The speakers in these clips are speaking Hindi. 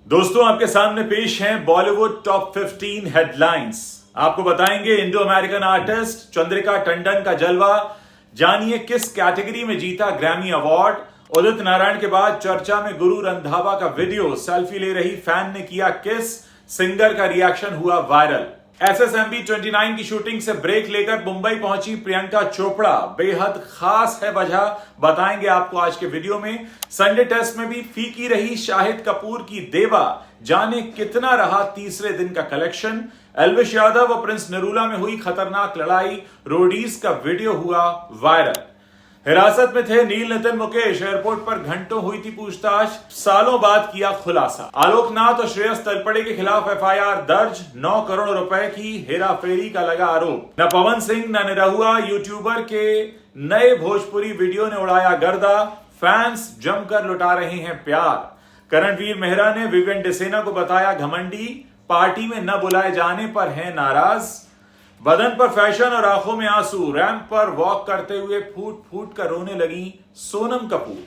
दोस्तों, आपके सामने पेश हैं बॉलीवुड टॉप 15 हेडलाइंस। आपको बताएंगे Indo American artist Chandrika Tandon का जलवा। जानिए किस कैटेगरी में जीता ग्रैमी अवार्ड। उदित नारायण के बाद चर्चा में गुरु रंधावा का वीडियो, सेल्फी ले रही फैन ने किया किस, सिंगर का रिएक्शन हुआ वायरल। SSMB 29 की शूटिंग से ब्रेक लेकर मुंबई पहुंची प्रियंका चोपड़ा। बेहद खास है वजह, बताएंगे आपको आज के वीडियो में। संडे टेस्ट में भी फीकी रही शाहिद कपूर की देवा, जाने कितना रहा तीसरे दिन का कलेक्शन। एल्विश यादव और प्रिंस नरूला में हुई खतरनाक लड़ाई, रोडीज का वीडियो हुआ वायरल। हिरासत में थे नील नितिन मुकेश, एयरपोर्ट पर घंटों हुई थी पूछताछ, सालों बाद किया खुलासा। आलोकनाथ और श्रेयस तलपड़े के खिलाफ FIR दर्ज, 9 करोड़ रुपए की हेराफेरी का लगा आरोप। न पवन सिंह न निरहुआ यूट्यूबर के नए भोजपुरी वीडियो ने उड़ाया गर्दा, फैंस जमकर लुटा रहे हैं प्यार। करणवीर मेहरा ने विवेन डिसेना को बताया घमंडी, पार्टी में न बुलाए जाने पर हैं नाराज। बदन पर फैशन और आंखों में आंसू, रैंप पर वॉक करते हुए फूट फूट कर रोने लगी सोनम कपूर।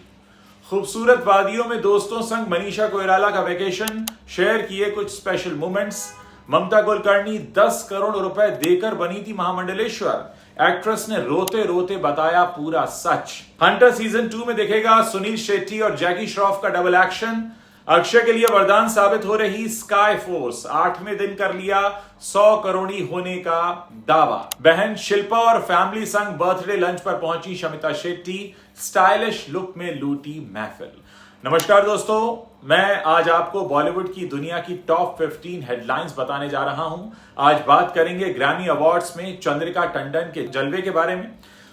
खूबसूरत वादियों में दोस्तों संग मनीषा कोइराला का वेकेशन, शेयर किए कुछ स्पेशल मोमेंट्स। ममता कुलकर्णी 10 करोड़ रुपए देकर बनी थी महामंडलेश्वर, एक्ट्रेस ने रोते रोते बताया पूरा सच। हंटर सीजन 2 में दिखेगा सुनील शेट्टी और जैकी श्रॉफ का डबल एक्शन। अक्षय के लिए वरदान साबित हो रही स्काई फोर्स, 8वें दिन कर लिया 100 करोड़ी होने का दावा। बहन शिल्पा और फैमिली संग बर्थडे लंच पर पहुंची शमिता शेट्टी, स्टाइलिश लुक में लूटी महफिल। नमस्कार दोस्तों, मैं आज आपको बॉलीवुड की दुनिया की टॉप 15 हेडलाइंस बताने जा रहा हूं। आज बात करेंगे ग्रैमी अवार्ड्स में चंद्रिका टंडन के जलवे के बारे में।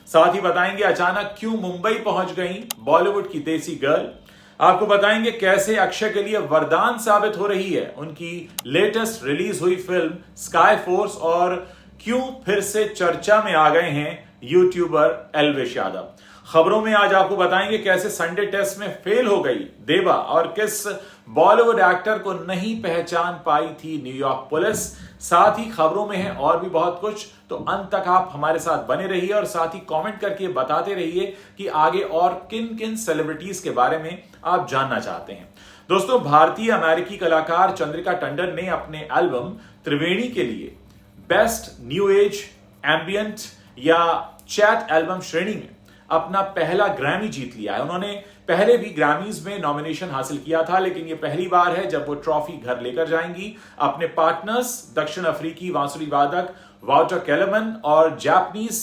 साथ ही बताएंगे अचानक क्यों मुंबई पहुंच गई बॉलीवुड की देसी गर्ल। आपको बताएंगे कैसे अक्षय के लिए वरदान साबित हो रही है उनकी लेटेस्ट रिलीज हुई फिल्म स्काई फोर्स, और क्यों फिर से चर्चा में आ गए हैं यूट्यूबर एल्विश यादव। खबरों में आज आपको बताएंगे कैसे संडे टेस्ट में फेल हो गई देवा और किस बॉलीवुड एक्टर को नहीं पहचान पाई थी न्यूयॉर्क पुलिस। साथ ही खबरों में है और भी बहुत कुछ, तो अंत तक आप हमारे साथ बने रहिए और साथ ही कमेंट करके बताते रहिए कि आगे और किन किन सेलिब्रिटीज के बारे में आप जानना चाहते हैं। दोस्तों, भारतीय अमेरिकी कलाकार चंद्रिका टंडन ने अपने एल्बम त्रिवेणी के लिए बेस्ट न्यू एज एम्बियंट या चैट एल्बम श्रेणी में अपना पहला ग्रैमी जीत लिया है। उन्होंने पहले भी ग्रैमीज में नॉमिनेशन हासिल किया था, लेकिन ये पहली बार है जब वो ट्रॉफी घर लेकर जाएंगी। अपने पार्टनर्स दक्षिण अफ्रीकी बांसुरी वादक वाउटर केलेमन और जापानीज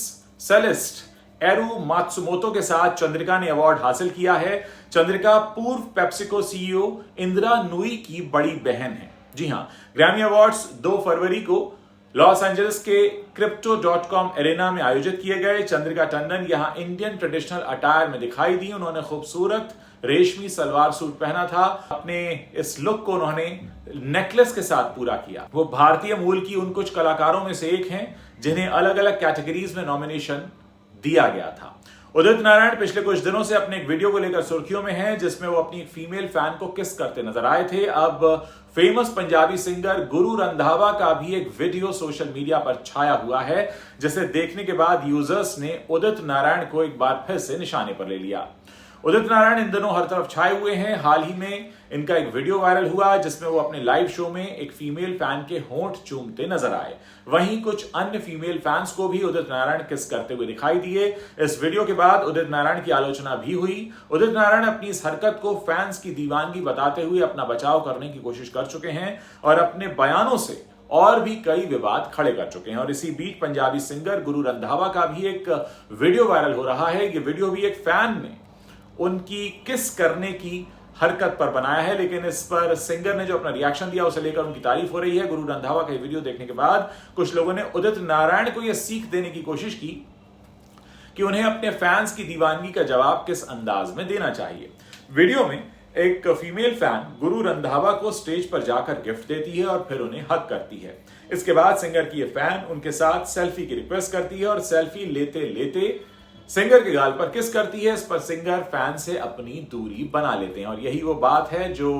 सेलिस्ट एरू मात्सुमोतो के साथ चंद्रिका ने अवार्ड हासिल किया है। चंद्रिका पूर्व पेप्सिको CEO इंदिरा नुई की बड़ी बहन है। जी हां, ग्रैमी अवार्ड्स 2 फरवरी को लॉस एंजलिस के Crypto.com एरेना में आयोजित किए गए। चंद्रिका टंडन यहां इंडियन ट्रेडिशनल अटायर में दिखाई दी। उन्होंने खूबसूरत रेशमी सलवार सूट पहना था। अपने इस लुक को उन्होंने नेकलेस के साथ पूरा किया। वो भारतीय मूल की उन कुछ कलाकारों में से एक हैं जिन्हें अलग अलग कैटेगरीज में नॉमिनेशन दिया गया था। उदित नारायण पिछले कुछ दिनों से अपने एक वीडियो को लेकर सुर्खियों में हैं, जिसमें वो अपनी एक फीमेल फैन को किस करते नजर आए थे। अब फेमस पंजाबी सिंगर गुरु रंधावा का भी एक वीडियो सोशल मीडिया पर छाया हुआ है, जिसे देखने के बाद यूजर्स ने उदित नारायण को एक बार फिर से निशाने पर ले लिया। उदित नारायण इन दिनों हर तरफ छाए हुए हैं। हाल ही में इनका एक वीडियो वायरल हुआ जिसमें वो अपने लाइव शो में एक फीमेल फैन के होंठ चूमते नजर आए। वहीं कुछ अन्य फीमेल फैंस को भी उदित नारायण किस करते हुए दिखाई दिए। इस वीडियो के बाद उदित नारायण की आलोचना भी हुई। उदित नारायण अपनी इस हरकत को फैंस की दीवानगी बताते हुए अपना बचाव करने की कोशिश कर चुके हैं और अपने बयानों से और भी कई विवाद खड़े कर चुके हैं। और इसी बीच पंजाबी सिंगर गुरु रंधावा का भी एक वीडियो वायरल हो रहा है। ये वीडियो भी एक फैन ने उनकी किस करने की हरकत पर बनाया है, लेकिन इस पर सिंगर ने जो अपना रिएक्शन दिया उसे लेकर उनकी तारीफ हो रही है। गुरु रंधावा का वीडियो देखने के बाद कुछ लोगों ने उदित नारायण को यह सीख देने की कोशिश की कि उन्हें अपने फैंस की दीवानगी का जवाब किस अंदाज में देना चाहिए। वीडियो में एक फीमेल फैन गुरु रंधावा को स्टेज पर जाकर गिफ्ट देती है और फिर उन्हें हक करती है। इसके बाद सिंगर की यह फैन उनके साथ सेल्फी की रिक्वेस्ट करती है और सेल्फी लेते लेते सिंगर के गाल पर किस करती है। इस पर सिंगर फैन से अपनी दूरी बना लेते हैं और यही वो बात है जो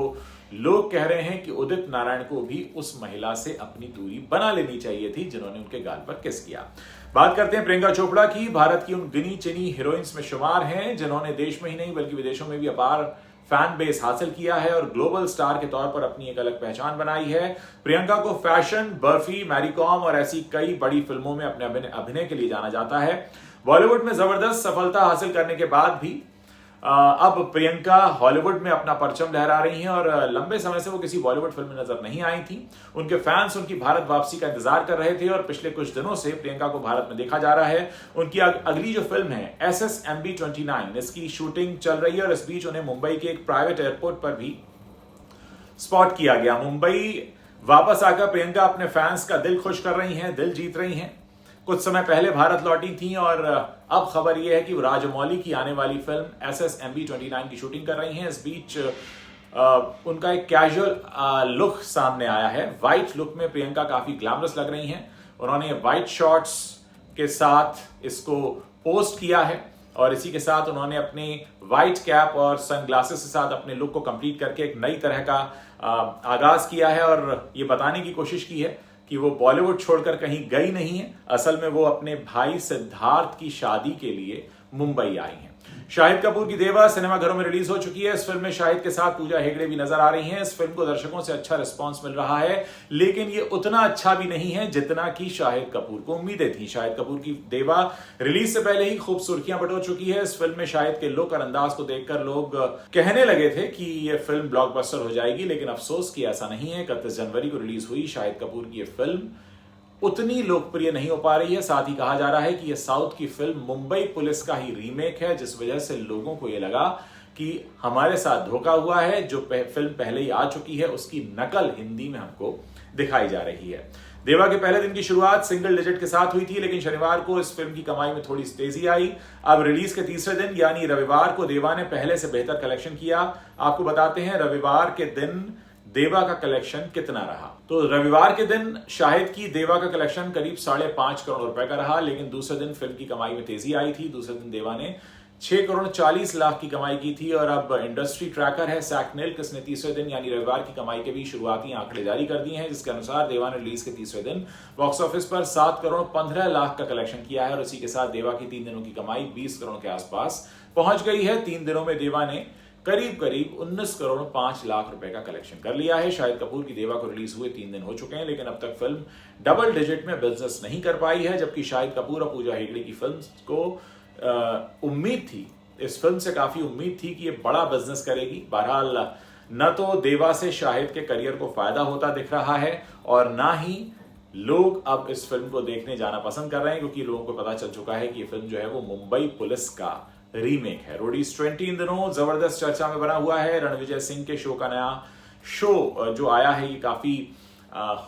लोग कह रहे हैं कि उदित नारायण को भी उस महिला से अपनी दूरी बना लेनी चाहिए थी जिन्होंने उनके गाल पर किस किया। बात करते हैं प्रियंका चोपड़ा की। भारत की उन गिनी चुनी हीरोइंस में शुमार हैं जिन्होंने देश में ही नहीं बल्कि विदेशों में भी अपार फैन बेस हासिल किया है और ग्लोबल स्टार के तौर पर अपनी एक अलग पहचान बनाई है। प्रियंका को फैशन, बर्फी, मैरी कॉम और ऐसी कई बड़ी फिल्मों में अपने अभिनय के लिए जाना जाता है। बॉलीवुड में जबरदस्त सफलता हासिल करने के बाद भी अब प्रियंका हॉलीवुड में अपना परचम लहरा रही हैं और लंबे समय से वो किसी बॉलीवुड फिल्म में नजर नहीं आई थी। उनके फैंस उनकी भारत वापसी का इंतजार कर रहे थे और पिछले कुछ दिनों से प्रियंका को भारत में देखा जा रहा है। उनकी अगली जो फिल्म है SSMB29, इसकी शूटिंग चल रही है और इस बीच उन्हें मुंबई के एक प्राइवेट एयरपोर्ट पर भी स्पॉट किया गया। मुंबई वापस आकर प्रियंका अपने फैंस का दिल खुश कर रही हैं, दिल जीत रही हैं। कुछ समय पहले भारत लौटी थी और अब खबर यह है कि वो राजमौली की आने वाली फिल्म SSMB29 की शूटिंग कर रही हैं। इस बीच उनका एक कैजुअल लुक सामने आया है। व्हाइट लुक में प्रियंका काफी ग्लैमरस लग रही हैं। उन्होंने व्हाइट शॉर्ट्स के साथ इसको पोस्ट किया है और इसी के साथ उन्होंने अपने व्हाइट कैप और सनग्लासेस के साथ अपने लुक को कंप्लीट करके एक नई तरह का आगाज किया है और ये बताने की कोशिश की है कि वो बॉलीवुड छोड़कर कहीं गई नहीं है। असल में वो अपने भाई सिद्धार्थ की शादी के लिए मुंबई आई हैं। शाहिद कपूर की देवा सिनेमाघरों में रिलीज हो चुकी है। इस फिल्म में शाहिद के साथ पूजा हेगड़े भी नजर आ रही हैं। इस फिल्म को दर्शकों से अच्छा रिस्पांस मिल रहा है, लेकिन ये उतना अच्छा भी नहीं है जितना कि शाहिद कपूर को उम्मीदें थी। शाहिद कपूर की देवा रिलीज से पहले ही खूब सुर्खियां बटोर चुकी है। इस फिल्म में शाहिद के लुक और अंदाज को देखकर लोग कहने लगे थे कि ये फिल्म ब्लॉकबस्टर हो जाएगी, लेकिन अफसोस कि ऐसा नहीं है। 31 जनवरी को रिलीज हुई शाहिद कपूर की ये फिल्म उतनी लोकप्रिय नहीं हो पा रही है। साथ ही कहा जा रहा है कि यह साउथ की फिल्म मुंबई पुलिस का ही रीमेक है, जिस वजह से लोगों को यह लगा कि हमारे साथ धोखा हुआ है। जो फिल्म पहले ही आ चुकी है उसकी नकल हिंदी में हमको दिखाई जा रही है। देवा के पहले दिन की शुरुआत सिंगल डिजिट के साथ हुई थी, लेकिन शनिवार को इस फिल्म की कमाई में थोड़ी तेजी आई। अब रिलीज के तीसरे दिन यानी रविवार को देवा ने पहले से बेहतर कलेक्शन किया। आपको बताते हैं रविवार के दिन देवा का कलेक्शन कितना रहा। तो रविवार के दिन शाहिद की देवा का कलेक्शन करीब 5.5 करोड़ रुपए का रहा, लेकिन दूसरे दिन फिल्म की कमाई में तेजी आई थी। दूसरे दिन देवा ने 6 करोड़ 40 लाख की कमाई की थी और अब इंडस्ट्री ट्रैकर है सैकनेल किसने तीसरे दिन यानी रविवार की कमाई के भी शुरुआती आंकड़े जारी कर दिए हैं, जिसके अनुसार देवा ने रिलीज के तीसरे दिन बॉक्स ऑफिस पर 7 करोड़ 15 लाख का कलेक्शन किया है और इसी के साथ देवा की 3 दिनों की कमाई 20 करोड़ के आसपास पहुंच गई है। 3 दिनों में देवा ने करीब 19 करोड़ 5 लाख रुपए का कलेक्शन कर लिया है। शाहिद कपूर की देवा को रिलीज हुए 3 दिन हो चुके हैं, लेकिन अब तक फिल्म डबल डिजिट में बिजनेस नहीं कर पाई है, जबकि शाहिद कपूर और पूजा हेगड़े की फिल्म को उम्मीद थी, इस फिल्म से काफी उम्मीद थी कि ये बड़ा बिजनेस करेगी। बहरहाल न तो देवा से शाहिद के करियर को फायदा होता दिख रहा है और ना ही लोग अब इस फिल्म को देखने जाना पसंद कर रहे हैं, क्योंकि लोगों को पता चल चुका है कि ये फिल्म जो है वो मुंबई पुलिस का रीमेक है। रोडीज 20 इन दिनों जबरदस्त चर्चा में बना हुआ है। रणविजय सिंह के शो का नया शो जो आया है ये काफी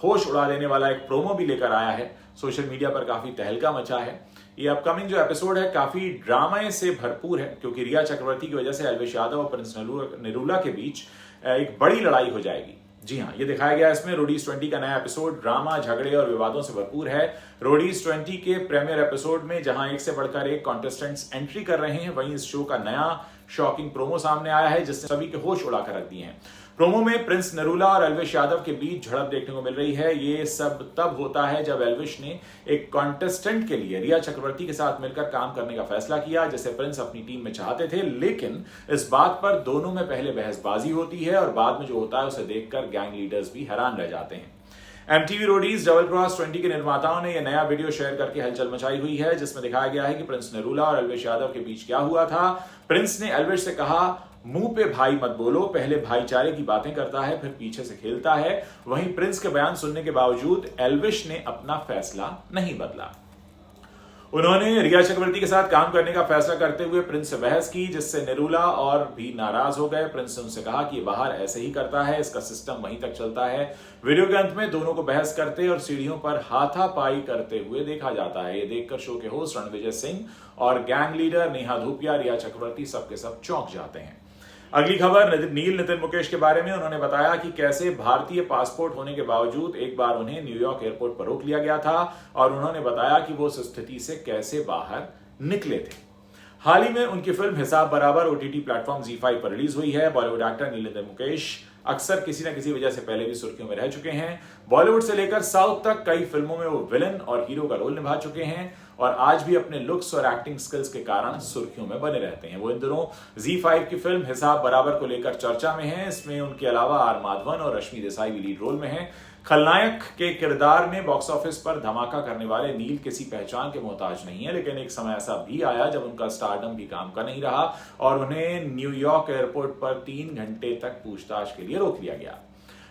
होश उड़ा देने वाला एक प्रोमो भी लेकर आया है। सोशल मीडिया पर काफी तहलका मचा है। ये अपकमिंग जो एपिसोड है काफी ड्रामा से भरपूर है, क्योंकि रिया चक्रवर्ती की वजह से एल्विश यादव और प्रिंस नरूला के बीच एक बड़ी लड़ाई हो जाएगी। जी हाँ, ये दिखाया गया इसमें। रोडीज 20 का नया एपिसोड ड्रामा, झगड़े और विवादों से भरपूर है। रोडीज 20 के प्रीमियर एपिसोड में जहां एक से बढ़कर एक कॉन्टेस्टेंट्स एंट्री कर रहे हैं, वहीं इस शो का नया शॉकिंग प्रोमो सामने आया है, जिसने सभी के होश उड़ाकर रख दिए हैं। प्रोमो में प्रिंस नरूला और एल्विश यादव के बीच झड़प देखने को मिल रही है। ये सब तब होता है जब एल्विश ने एक कॉन्टेस्टेंट के लिए रिया चक्रवर्ती के साथ मिलकर काम करने का फैसला किया, जिसे प्रिंस अपनी टीम में चाहते थे, लेकिन इस बात पर दोनों में पहले बहसबाजी होती है और बाद में जो होता है उसे देखकर गैंग लीडर्स भी हैरान रह जाते हैं। MTV रोडीज डबल क्रॉस 20 के निर्माताओं ने यह नया वीडियो शेयर करके हलचल मचाई हुई है, जिसमें दिखाया गया है कि प्रिंस नरूला और एल्विश यादव के बीच क्या हुआ था। प्रिंस ने एल्विश से कहा, मुंह पे भाई मत बोलो, पहले भाईचारे की बातें करता है फिर पीछे से खेलता है। वहीं प्रिंस के बयान सुनने के बावजूद एल्विश ने अपना फैसला नहीं बदला। उन्होंने रिया चक्रवर्ती के साथ काम करने का फैसला करते हुए प्रिंस से बहस की, जिससे नरूला और भी नाराज हो गए। प्रिंस ने उनसे कहा कि बाहर ऐसे ही करता है, इसका सिस्टम वहीं तक चलता है। वीडियो के अंत में दोनों को बहस करते और सीढ़ियों पर हाथापाई करते हुए देखा जाता है। ये देखकर शो के होस्ट रणविजय सिंह और गैंग लीडर नेहा धूपिया, रिया चक्रवर्ती सबके सब चौंक जाते हैं। अगली खबर नील नितिन मुकेश के बारे में। उन्होंने बताया कि कैसे भारतीय पासपोर्ट होने के बावजूद एक बार उन्हें न्यूयॉर्क एयरपोर्ट पर रोक लिया गया था और उन्होंने बताया कि वो उस स्थिति से कैसे बाहर निकले थे। हाल ही में उनकी फिल्म हिसाब बराबर OTT प्लेटफॉर्म ZEE5 पर रिलीज हुई है। बॉलीवुड एक्टर नील नितिन मुकेश अक्सर किसी न किसी वजह से पहले भी सुर्खियों में रह चुके हैं। बॉलीवुड से लेकर साउथ तक कई फिल्मों में वो विलन और हीरो का रोल निभा चुके हैं। और आज भी अपने लुक्स और एक्टिंग स्किल्स के कारण सुर्खियों में बने रहते हैं। वो इन दिनों Z5 की फिल्म हिसाब बराबर को लेकर चर्चा में है। इसमें उनके अलावा आर माधवन और रश्मि देसाई भी लीड रोल में हैं। खलनायक के किरदार में बॉक्स ऑफिस पर धमाका करने वाले नील किसी पहचान के मोहताज नहीं है, लेकिन एक समय ऐसा भी आया जब उनका स्टारडम भी काम का नहीं रहा और उन्हें न्यूयॉर्क एयरपोर्ट पर 3 घंटे तक पूछताछ के लिए रोक लिया गया।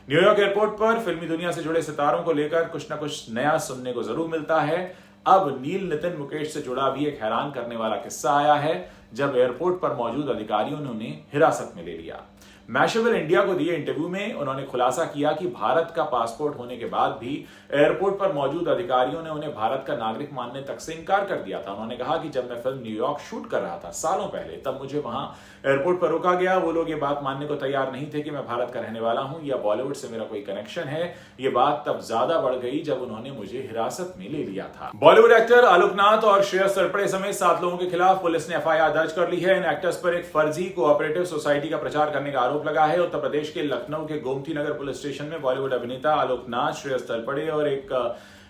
न्यूयॉर्क एयरपोर्ट पर फिल्मी दुनिया से जुड़े सितारों को लेकर कुछ न कुछ नया सुनने को जरूर मिलता है। अब नील नितिन मुकेश से जुड़ा भी एक हैरान करने वाला किस्सा आया है, जब एयरपोर्ट पर मौजूद अधिकारियों ने उन्हें हिरासत में ले लिया। मैशेबल इंडिया को दिए इंटरव्यू में उन्होंने खुलासा किया कि भारत का पासपोर्ट होने के बाद भी एयरपोर्ट पर मौजूद अधिकारियों ने उन्हें भारत का नागरिक मानने तक से इनकार कर दिया था। उन्होंने कहा कि जब मैं फिल्म न्यूयॉर्क शूट कर रहा था सालों पहले, तब मुझे वहां एयरपोर्ट पर रोका गया। वो लोग ये बात मानने को तैयार नहीं थे कि मैं भारत का रहने वाला हूं या बॉलीवुड से मेरा कोई कनेक्शन है। ये बात तब ज्यादा बढ़ गई जब उन्होंने मुझे हिरासत में ले लिया था। बॉलीवुड एक्टर आलोकनाथ और श्रेयस तलपड़े समेत 7 लोगों के खिलाफ पुलिस ने FIR दर्ज कर ली है। इन एक्टर्स पर एक फर्जी कोऑपरेटिव सोसाइटी का प्रचार करने का आरोप लगा है। उत्तर प्रदेश के लखनऊ के गोमती नगर पुलिस स्टेशन में बॉलीवुड अभिनेता आलोकनाथ, श्रेयस तलपड़े और एक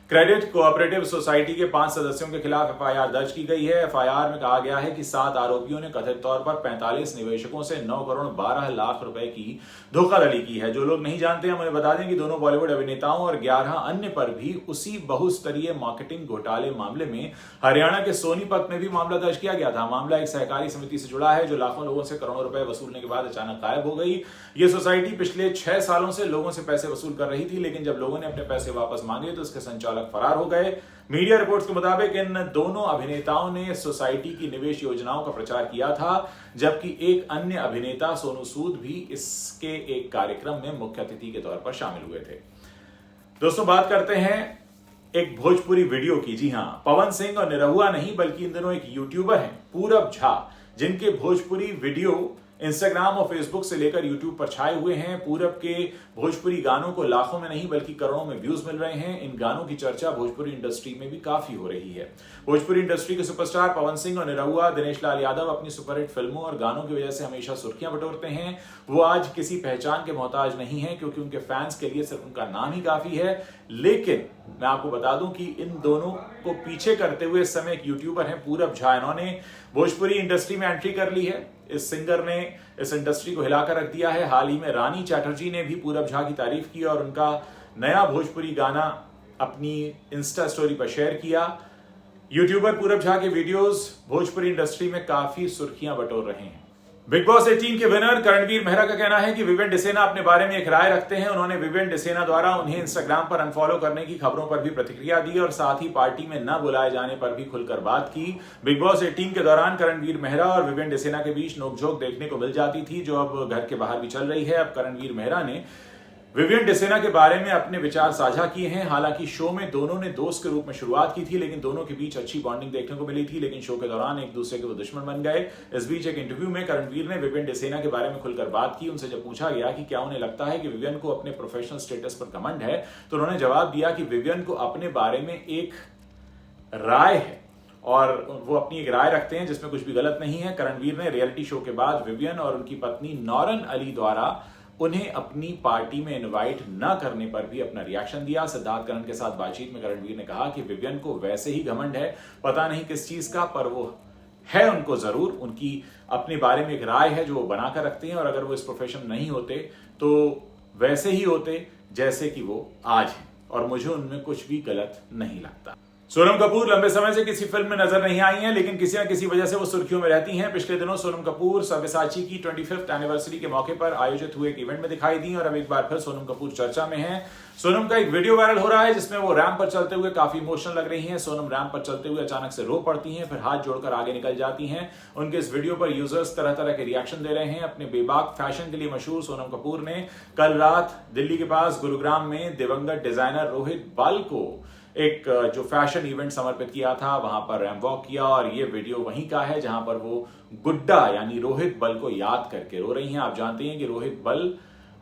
क्रेडिट कोऑपरेटिव सोसाइटी के 5 सदस्यों के खिलाफ FIR दर्ज की गई है। FIR में कहा गया है कि 7 आरोपियों ने कथित तौर पर 45 निवेशकों से 9 करोड़ 12 लाख रुपए की धोखाधड़ी की है। जो लोग नहीं जानते हैं उन्हें बता दें कि दोनों बॉलीवुड अभिनेताओं और 11 अन्य पर भी उसी बहुस्तरीय मार्केटिंग घोटाले मामले में हरियाणा के सोनीपत में भी मामला दर्ज किया गया था। मामला एक सहकारी समिति से जुड़ा है जो लाखों लोगों से करोड़ों रुपए वसूलने के बाद अचानक गायब हो गई। ये सोसाइटी पिछले 6 सालों से लोगों से पैसे वसूल कर रही थी, लेकिन जब लोगों ने अपने पैसे वापस मांगे तो उसके संचालक फरार हो गए। मीडिया रिपोर्ट्स के मुताबिक इन दोनों अभिनेताओं ने सोसाइटी की निवेश योजनाओं का प्रचार किया था, जबकि एक अन्य अभिनेता सोनू सूद भी इसके एक कार्यक्रम में मुख्य अतिथि के तौर पर शामिल हुए थे। दोस्तों, बात करते हैं एक भोजपुरी वीडियो की। जी हां, पवन सिंह और निरहुआ नहीं बल्कि इन दिनों एक यूट्यूबर हैं पूरब झा, जिनके भोजपुरी वीडियो इंस्टाग्राम और फेसबुक से लेकर यूट्यूब पर छाए हुए हैं। पूरब के भोजपुरी गानों को लाखों में नहीं बल्कि करोड़ों में व्यूज मिल रहे हैं। इन गानों की चर्चा भोजपुरी इंडस्ट्री में भी काफी हो रही है। भोजपुरी इंडस्ट्री के सुपरस्टार पवन सिंह और निरहुआ, दिनेश लाल यादव अपनी सुपरहिट फिल्मों और गानों की वजह से हमेशा सुर्खियां बटोरते हैं। वो आज किसी पहचान के मोहताज नहीं है, क्योंकि उनके फैंस के लिए सिर्फ उनका नाम ही काफी है। लेकिन मैं आपको बता दूं कि इन दोनों को पीछे करते हुए इस समय एक यूट्यूबर है पूरब झा। इन्होंने भोजपुरी इंडस्ट्री में एंट्री कर ली है। इस सिंगर ने इस इंडस्ट्री को हिलाकर रख दिया है। हाल ही में रानी चैटर्जी ने भी पूरब झा की तारीफ की और उनका नया भोजपुरी गाना अपनी इंस्टा स्टोरी पर शेयर किया। यूट्यूबर पूरब झा के वीडियोस भोजपुरी इंडस्ट्री में काफी सुर्खियां बटोर रहे हैं। बिग बॉस 18 के विनर करणवीर मेहरा का कहना है कि विवेन डिसेना अपने बारे में एक राय रखते हैं। उन्होंने विवेन डिसेना द्वारा उन्हें इंस्टाग्राम पर अनफॉलो करने की खबरों पर भी प्रतिक्रिया दी और साथ ही पार्टी में न बुलाए जाने पर भी खुलकर बात की। बिग बॉस 18 के दौरान करणवीर मेहरा और विवेन डिसेना के बीच नोकझोंक देखने को मिल जाती थी, जो अब घर के बाहर भी चल रही है। अब करणवीर मेहरा ने विवेन डिसेना के बारे में अपने विचार साझा किए हैं। हालांकि शो में दोनों ने दोस्त के रूप में शुरुआत की थी, लेकिन दोनों के बीच अच्छी बॉन्डिंग देखने को मिली थी, लेकिन शो के दौरान एक दूसरे के वो दुश्मन बन गए। इस बीच एक इंटरव्यू में करणवीर ने विवेन डिसेना के बारे में खुलकर बात की। उनसे जब पूछा गया कि क्या उन्हें लगता है कि विवेन को अपने प्रोफेशनल स्टेटस पर घमंड है, तो उन्होंने जवाब दिया कि विवेन को अपने बारे में एक राय है और वो अपनी एक राय रखते हैं जिसमें कुछ भी गलत नहीं है। करणवीर ने रियलिटी शो के बाद विवियन और उनकी पत्नी नौरन अली द्वारा उन्हें अपनी पार्टी में इनवाइट न करने पर भी अपना रिएक्शन दिया। सिद्धार्थ करण के साथ बातचीत में करणवीर ने कहा कि विवियन को वैसे ही घमंड है, पता नहीं किस चीज का, पर वो है उनको जरूर। उनकी अपने बारे में एक राय है जो वो बनाकर रखते हैं और अगर वो इस प्रोफेशन नहीं होते तो वैसे ही होते जैसे कि वो आज हैं और मुझे उनमें कुछ भी गलत नहीं लगता। सोनम कपूर लंबे समय से किसी फिल्म में नजर नहीं आई हैं, लेकिन किसी न किसी वजह से वो सुर्खियों में रहती हैं। पिछले दिनों सोनम कपूर सब्यसाची की 25th एनिवर्सरी के मौके पर आयोजित हुए एक इवेंट में दिखाई दी और अब एक बार फिर सोनम कपूर चर्चा में हैं। सोनम का एक वीडियो वायरल हो रहा है जिसमें वो रैंप पर चलते हुए काफी इमोशनल लग रही हैं। सोनम रैंप पर चलते हुए अचानक से रो पड़ती हैं, फिर हाथ जोड़कर आगे निकल जाती हैं। उनके इस वीडियो पर यूजर्स तरह तरह के रिएक्शन दे रहे हैं। अपने बेबाक फैशन के लिए मशहूर सोनम कपूर ने कल रात दिल्ली के पास गुरुग्राम में दिवंगत डिजाइनर रोहित बाल को एक जो फैशन इवेंट समर्पित किया था वहां पर रैंप वॉक किया और ये वीडियो वहीं का है जहां पर वो गुड्डा यानी रोहित बल को याद करके रो रही हैं। आप जानते हैं कि रोहित बल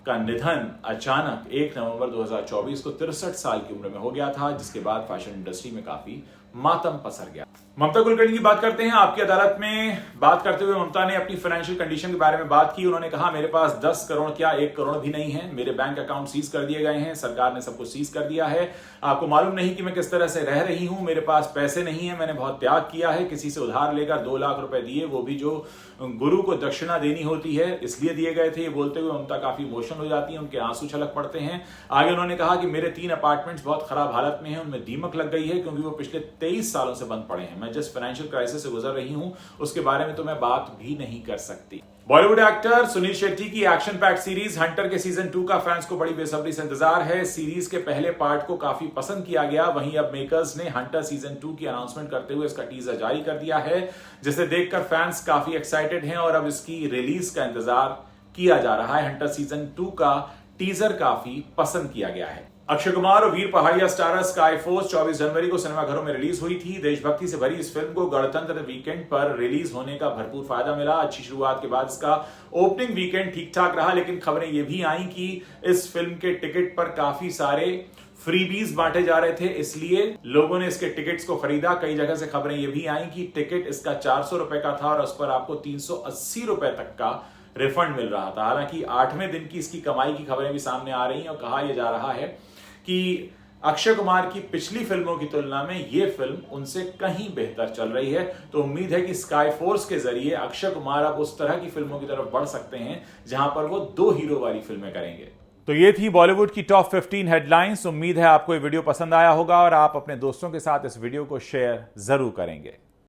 का निधन अचानक 1 नवंबर 2024 को 63 साल की उम्र में हो गया था, जिसके बाद फैशन इंडस्ट्री में काफी मातम पसर गया। ममता कुलकर्णी की बात करते हैं। आपकी अदालत में बात करते हुए ममता ने अपनी फाइनेंशियल कंडीशन के बारे में बात की। उन्होंने कहा, मेरे पास 10 करोड़ क्या 1 करोड़ भी नहीं है, मेरे बैंक अकाउंट सीज कर दिए गए हैं, सरकार ने सब कुछ सीज कर दिया है। आपको मालूम नहीं कि मैं किस तरह से रह रही हूं, मेरे पास पैसे नहीं है, मैंने बहुत त्याग किया है, किसी से उधार लेकर 2 लाख रुपए दिए, वो भी जो गुरु को दक्षिणा देनी होती है इसलिए दिए गए थे। ये बोलते हुए ममता काफी इमोशनल हो जाती है, उनके आंसू छलक पड़ते हैं। आगे उन्होंने कहा कि मेरे 3 अपार्टमेंट्स बहुत खराब हालत में हैं, उनमें दीमक लग गई है क्योंकि वो पिछले 23 सालों से बंद पड़े हैं। मैं जिस फाइनेंशियल क्राइसिस से गुजर रही हूं उसके बारे में तो मैं बात भी नहीं कर सकती। बॉलीवुड एक्टर सुनील शेट्टी की एक्शन पैक्ड सीरीज हंटर के सीजन 2 का फैंस को बड़ी बेसब्री से इंतजार है। सीरीज के पहले पार्ट को काफी पसंद किया गया, वहीं अब मेकर्स ने हंटर सीजन 2 की अनाउंसमेंट करते हुए इसका टीजर जारी कर दिया है, जिसे देखकर फैंस काफी एक्साइटेड हैं और अब इसकी रिलीज का इंतजार किया जा रहा है। हंटर सीजन 2 का टीजर काफी पसंद किया गया है। अक्षय कुमार और वीर पहाड़िया स्टारर स्काई फोर्स 24 जनवरी को सिनेमाघरों में रिलीज हुई थी। देशभक्ति से भरी इस फिल्म को गणतंत्र वीकेंड पर रिलीज होने का भरपूर फायदा मिला। अच्छी शुरुआत के बाद इसका ओपनिंग वीकेंड ठीक ठाक रहा, लेकिन खबरें ये भी आई कि इस फिल्म के टिकट पर काफी सारे फ्रीबीज बांटे जा रहे थे, इसलिए लोगों ने इसके टिकट्स को खरीदा। कई जगह से खबरें ये भी आई कि टिकट इसका 400 रुपए का था और उस पर आपको 380 रुपए तक का रिफंड मिल रहा था। हालांकि 8वें दिन की इसकी कमाई की खबरें भी सामने आ रही हैं और कहा यह जा रहा है कि अक्षय कुमार की पिछली फिल्मों की तुलना में यह फिल्म उनसे कहीं बेहतर चल रही है। तो उम्मीद है कि स्काई फोर्स के जरिए अक्षय कुमार अब उस तरह की फिल्मों की तरफ बढ़ सकते हैं जहां पर वो 2 हीरो वाली फिल्में करेंगे। तो ये थी बॉलीवुड की टॉप 15 हेडलाइंस। उम्मीद है आपको ये वीडियो पसंद आया होगा और आप अपने दोस्तों के साथ इस वीडियो को शेयर जरूर करेंगे।